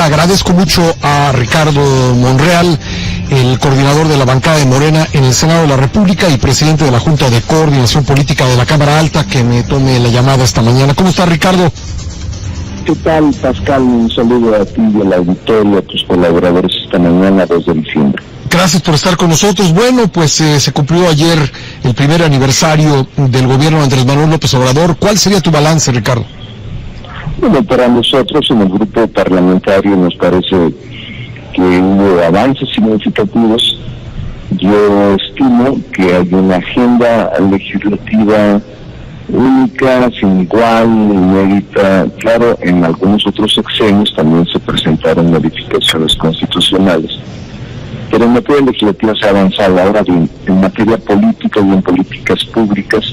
presidenta. Agradezco mucho a Ricardo Monreal, el coordinador de la bancada de Morena en el Senado de la República y presidente de la Junta de Coordinación Política de la Cámara Alta, que me tome la llamada esta mañana. ¿Cómo está, Ricardo? ¿Qué tal, Pascal? Un saludo a ti y al auditorio, a tus colaboradores esta mañana, 2 de diciembre. Gracias por estar con nosotros. Bueno, pues se cumplió ayer el primer aniversario del gobierno de Andrés Manuel López Obrador. ¿Cuál sería tu balance, Ricardo? Bueno, para nosotros en el grupo parlamentario nos parece que hubo avances significativos. Yo estimo que hay una agenda legislativa única, sin igual, inédita. Claro, en algunos otros sexenios también se presentaron modificaciones constitucionales, pero en materia legislativa se ha avanzado. Ahora bien, en materia política y en políticas públicas,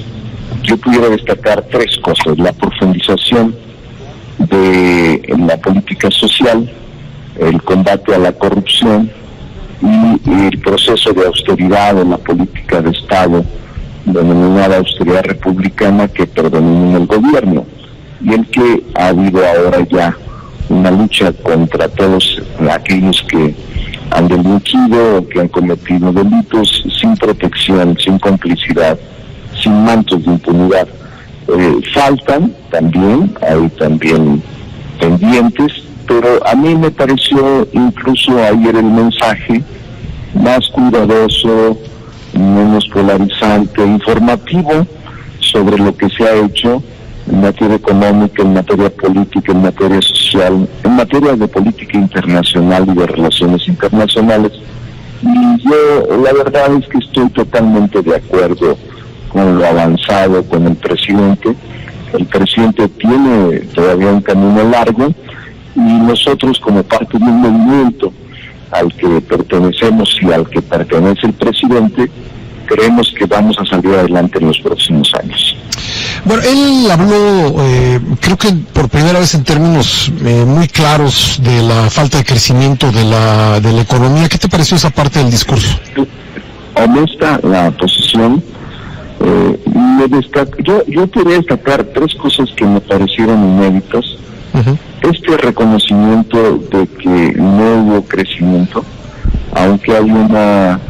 yo pudiera destacar 3 cosas: la profundización de la política social, el combate a la corrupción y el proceso de austeridad en la política de Estado, denominada austeridad republicana, que predomina en el gobierno, y el que ha habido ahora ya una lucha contra todos aquellos que han delinquido o que han cometido delitos sin protección, sin complicidad, sin mantos de impunidad. Faltan también, hay también pendientes, pero a mí me pareció incluso ayer el mensaje más cuidadoso, menos polarizante, informativo sobre lo que se ha hecho en materia económica, en materia política, en materia social, en materia de política internacional y de relaciones internacionales. Y yo la verdad es que estoy totalmente de acuerdo con lo avanzado con el presidente. El presidente tiene todavía un camino largo y nosotros, como parte de un movimiento al que pertenecemos y al que pertenece el presidente, creemos que vamos a salir adelante en los próximos años. Bueno, él habló, creo que por primera vez en términos muy claros de la falta de crecimiento de la economía. ¿Qué te pareció esa parte del discurso? Honesta la posición. Yo podría destacar 3 cosas que me parecieron inéditas. Este reconocimiento de que no hubo crecimiento, aunque hay una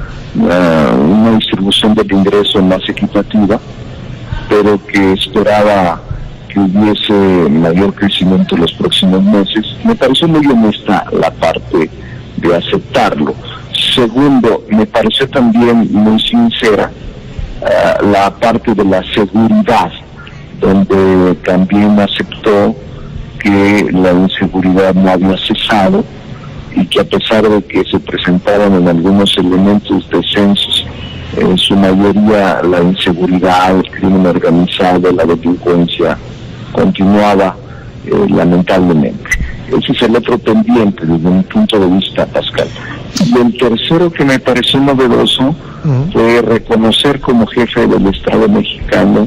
distribución del ingreso más equitativa, pero que esperaba que hubiese mayor crecimiento en los próximos meses. Me pareció muy honesta la parte de aceptarlo. Segundo, me pareció también muy sincera la parte de la seguridad, donde también aceptó que la inseguridad no había cesado y que a pesar de que se presentaron en algunos elementos de censos, en su mayoría la inseguridad, el crimen organizado, la delincuencia continuaba lamentablemente. Ese es el otro pendiente desde mi punto de vista, Pascal. Y el tercero que me pareció novedoso fue reconocer como jefe del Estado mexicano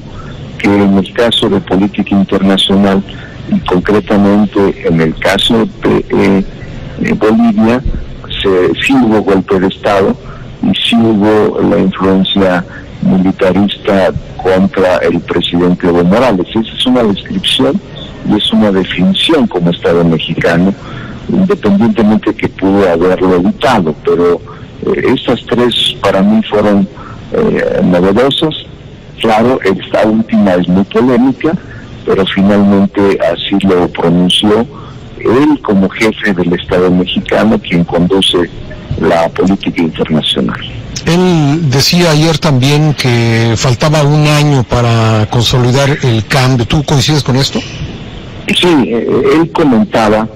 que en el caso de política internacional y concretamente en el caso de Bolivia, sí hubo golpe de Estado y sí hubo la influencia militarista contra el presidente Evo Morales. Esa es una descripción y es una definición como Estado mexicano, independientemente que pudo haberlo evitado, pero estas 3 para mí fueron novedosas. Claro, esta última es muy polémica, pero finalmente así lo pronunció él como jefe del Estado mexicano, quien conduce la política internacional. Él decía ayer también que faltaba un año para consolidar el cambio. ¿Tú coincides con esto? Sí, él comentaba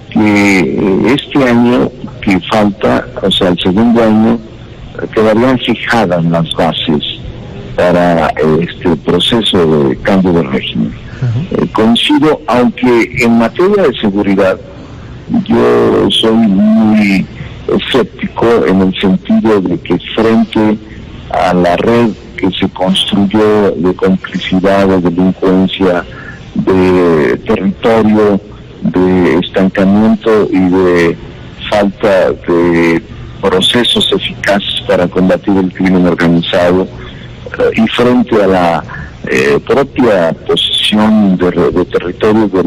que este año que falta, o sea, el segundo año, quedarían fijadas las bases para este proceso de cambio de régimen. Coincido, aunque en materia de seguridad yo soy muy escéptico en el sentido de que frente a la red que se construyó de complicidad, de delincuencia, de territorio, de estancamiento y de falta de procesos eficaces para combatir el crimen organizado, y frente a la propia posición de territorio de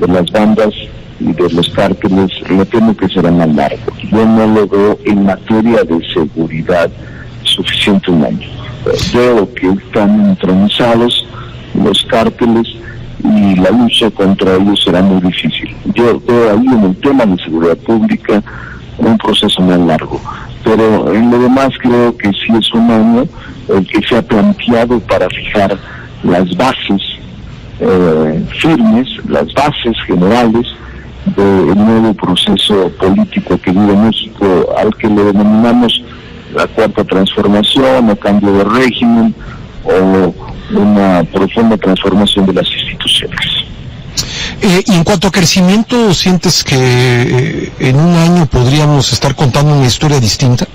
las bandas y de los cárteles, me temo que será más largo. Yo no lo veo en materia de seguridad suficiente un año. Veo que están entronizados los cárteles y la lucha contra ellos será muy difícil. Yo veo ahí en el tema de seguridad pública un proceso más largo, pero en lo demás creo que sí es un año el que se ha planteado para fijar las bases firmes, las bases generales del nuevo proceso político que vive México, al que le denominamos la cuarta transformación o cambio de régimen o una profunda transformación de las instituciones. Y en cuanto a crecimiento, ¿sientes que en un año podríamos estar contando una historia distinta?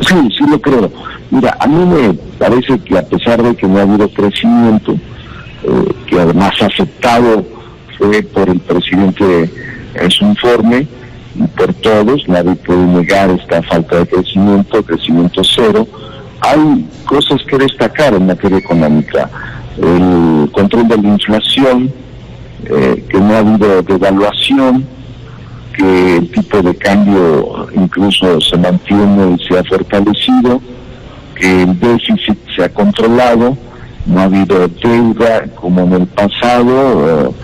Sí, sí lo creo. Mira, a mí me parece que a pesar de que no ha habido crecimiento, que además aceptado fue por el presidente en su informe y por todos, nadie puede negar esta falta de crecimiento cero, hay cosas que destacar en materia económica. El control de la inflación, que no ha habido devaluación, que el tipo de cambio incluso se mantiene y se ha fortalecido, que el déficit se ha controlado, no ha habido deuda como en el pasado,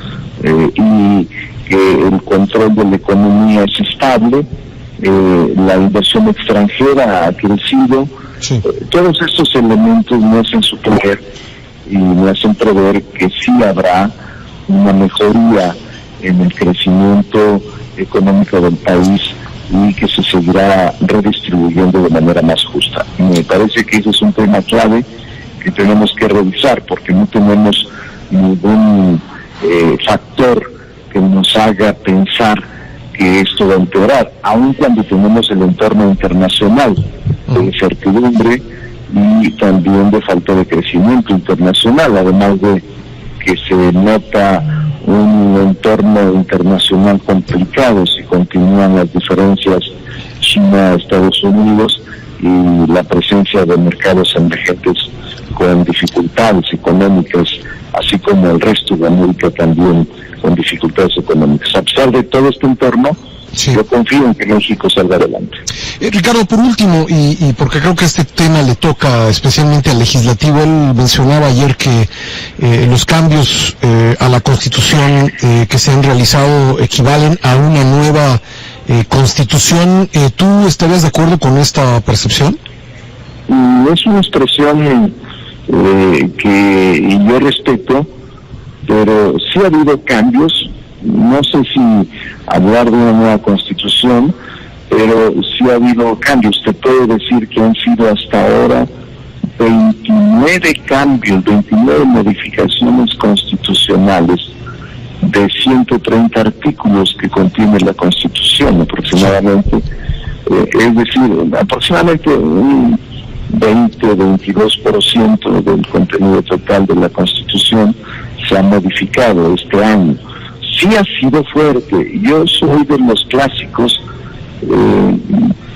y que el control de la economía es estable, la inversión extranjera ha crecido. Sí. Todos estos elementos me hacen suponer y me hacen prever que sí habrá una mejoría en el crecimiento económico del país y que se seguirá redistribuyendo de manera más justa. Y me parece que ese es un tema clave que tenemos que revisar, porque no tenemos ningún factor que nos haga pensar que esto va a empeorar, aun cuando tenemos el entorno internacional de incertidumbre y también de falta de crecimiento internacional, además de que se nota un entorno internacional complicado si continúan las diferencias China-Estados Unidos y la presencia de mercados emergentes con dificultades económicas, así como el resto de América también con dificultades económicas. A pesar de todo este entorno, sí, yo confío en que México salga adelante. Ricardo, por último, y porque creo que este tema le toca especialmente al legislativo, él mencionaba ayer que los cambios a la Constitución que se han realizado equivalen a una nueva Constitución. ¿Tú estarías de acuerdo con esta percepción? Es una expresión que yo respeto, pero sí ha habido cambios. No sé si hablar de una nueva Constitución, pero sí ha habido cambios. Te puedo decir que han sido hasta ahora 29 cambios, 29 modificaciones constitucionales de 130 artículos que contiene la Constitución aproximadamente. Es decir, aproximadamente un 20-22% del contenido total de la Constitución se ha modificado este año. Sí ha sido fuerte. Yo soy de los clásicos,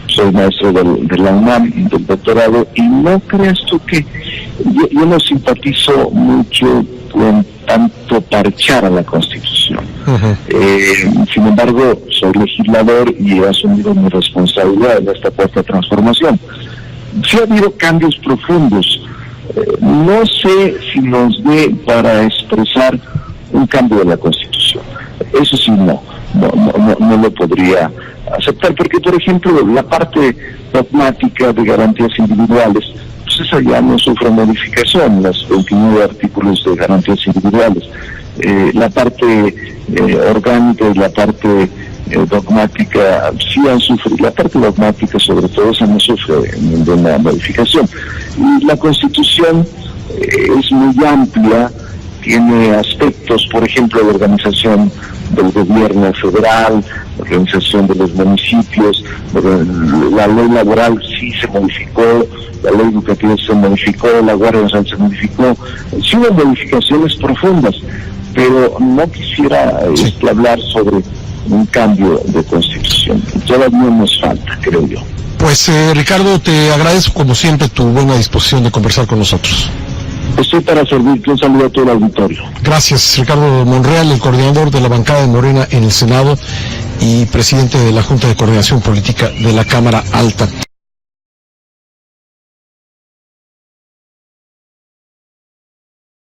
soy maestro de la UNAM, del doctorado, y no creas tú que yo no simpatizo mucho con tanto parchar a la Constitución. Sin embargo, soy legislador y he asumido mi responsabilidad en esta cuarta transformación. Sí ha habido cambios profundos. No sé si nos dé para expresar un cambio de la Constitución. Eso sí, no lo podría aceptar, porque por ejemplo la parte dogmática de garantías individuales, pues esa ya no sufre modificación, los 29 artículos de garantías individuales. La parte orgánica y la parte dogmática sí han sufrido, la parte dogmática sobre todo esa no sufre ninguna modificación. Y la Constitución es muy amplia, tiene aspectos, por ejemplo, de organización del gobierno federal, organización de los municipios, la ley laboral sí se modificó, la ley educativa se modificó, la Guardia Nacional se modificó, sí hubo modificaciones profundas, pero no quisiera hablar sobre un cambio de Constitución. Todavía nos falta, creo yo. Pues Ricardo, te agradezco como siempre tu buena disposición de conversar con nosotros. Estoy para servirte. Un saludo a todo el auditorio. Gracias, Ricardo Monreal, el coordinador de la bancada de Morena en el Senado y presidente de la Junta de Coordinación Política de la Cámara Alta.